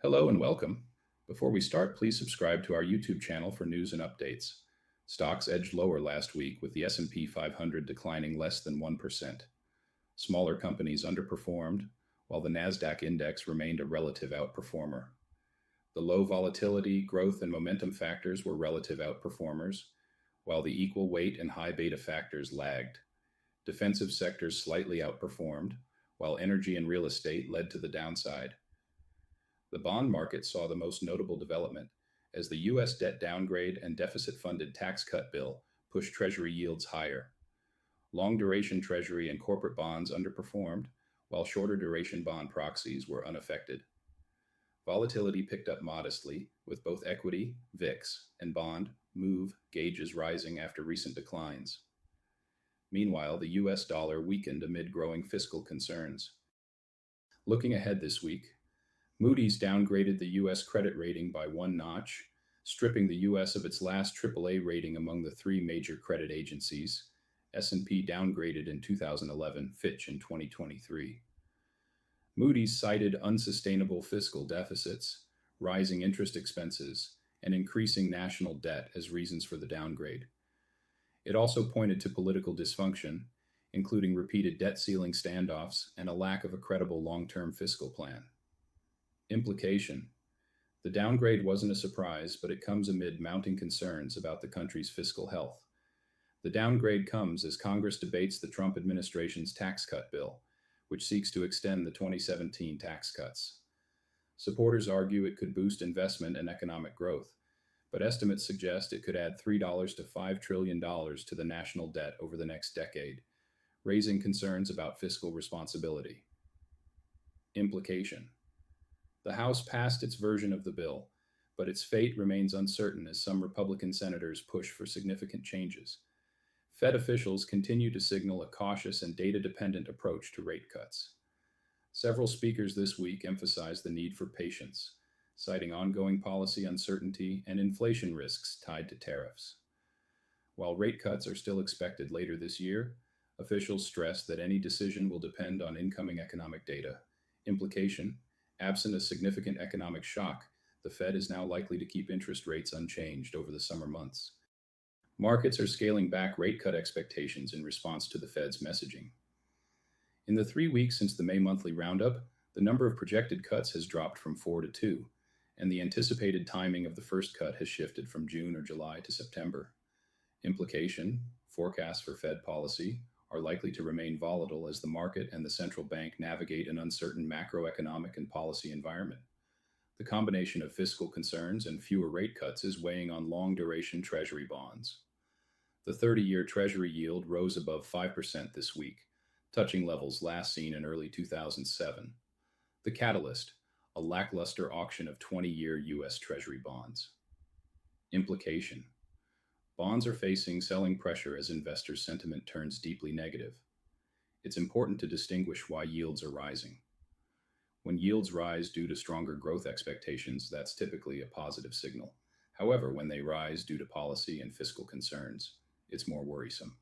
Hello and welcome. Before we start, please subscribe to our YouTube channel for news and updates. Stocks edged lower last week with the S&P 500 declining less than 1%. Smaller companies underperformed, while the Nasdaq index remained a relative outperformer. The low volatility, growth, and momentum factors were relative outperformers, while the equal weight and high beta factors lagged. Defensive sectors slightly outperformed, while energy and real estate led to the downside. The bond market saw the most notable development as the U.S. debt downgrade and deficit funded tax cut bill pushed Treasury yields higher. Long duration Treasury and corporate bonds underperformed, while shorter duration bond proxies were unaffected. Volatility picked up modestly, with both equity, VIX, and bond, MOVE, gauges rising after recent declines. Meanwhile, the U.S. dollar weakened amid growing fiscal concerns. Looking ahead this week, Moody's downgraded the U.S. credit rating by one notch, stripping the U.S. of its last AAA rating among the three major credit agencies. S&P downgraded in 2011, Fitch in 2023. Moody's cited unsustainable fiscal deficits, rising interest expenses, and increasing national debt as reasons for the downgrade. It also pointed to political dysfunction, including repeated debt ceiling standoffs and a lack of a credible long-term fiscal plan. Implication: the downgrade wasn't a surprise, but it comes amid mounting concerns about the country's fiscal health. The downgrade comes as Congress debates the Trump administration's tax cut bill, which seeks to extend the 2017 tax cuts. Supporters argue it could boost investment and economic growth, but estimates suggest it could add $3 to $5 trillion to the national debt over the next decade, raising concerns about fiscal responsibility. Implication: the House passed its version of the bill, but its fate remains uncertain as some Republican senators push for significant changes. Fed officials continue to signal a cautious and data-dependent approach to rate cuts. Several speakers this week emphasized the need for patience, citing ongoing policy uncertainty and inflation risks tied to tariffs. While rate cuts are still expected later this year, officials stress that any decision will depend on incoming economic data. Implication: absent a significant economic shock, the Fed is now likely to keep interest rates unchanged over the summer months. Markets are scaling back rate cut expectations in response to the Fed's messaging. In the 3 weeks since the May monthly roundup, the number of projected cuts has dropped from 4 to 2, and the anticipated timing of the first cut has shifted from June or July to September. Implication: forecasts for Fed policy are likely to remain volatile as the market and the central bank navigate an uncertain macroeconomic and policy environment. The combination of fiscal concerns and fewer rate cuts is weighing on long-duration Treasury bonds. The 30-year Treasury yield rose above 5% this week, touching levels last seen in early 2007. The catalyst: a lackluster auction of 20-year U.S. Treasury bonds. Implication: bonds are facing selling pressure as investor sentiment turns deeply negative. It's important to distinguish why yields are rising. When yields rise due to stronger growth expectations, that's typically a positive signal. However, when they rise due to policy and fiscal concerns, it's more worrisome.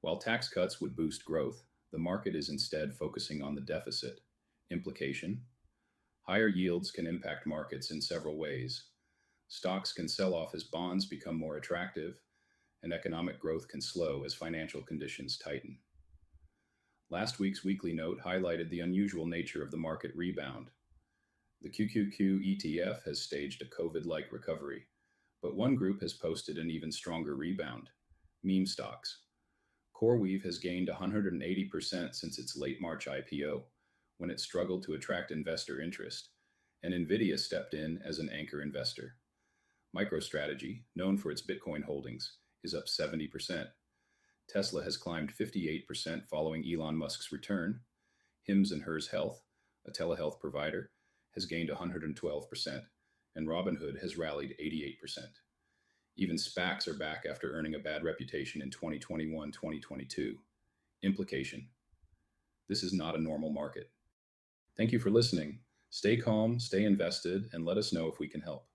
While tax cuts would boost growth, the market is instead focusing on the deficit. Implication: higher yields can impact markets in several ways. Stocks can sell off as bonds become more attractive, and economic growth can slow as financial conditions tighten. Last week's weekly note highlighted the unusual nature of the market rebound. The QQQ ETF has staged a COVID-like recovery, but one group has posted an even stronger rebound: meme stocks. CoreWeave has gained 180% since its late March IPO, when it struggled to attract investor interest, and NVIDIA stepped in as an anchor investor. MicroStrategy, known for its Bitcoin holdings, is up 70%. Tesla has climbed 58% following Elon Musk's return. Hims & Hers Health, a telehealth provider, has gained 112%, and Robinhood has rallied 88%. Even SPACs are back after earning a bad reputation in 2021-2022. Implication: this is not a normal market. Thank you for listening. Stay calm, stay invested, and let us know if we can help.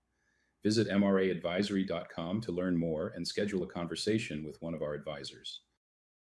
Visit MRAadvisory.com to learn more and schedule a conversation with one of our advisors.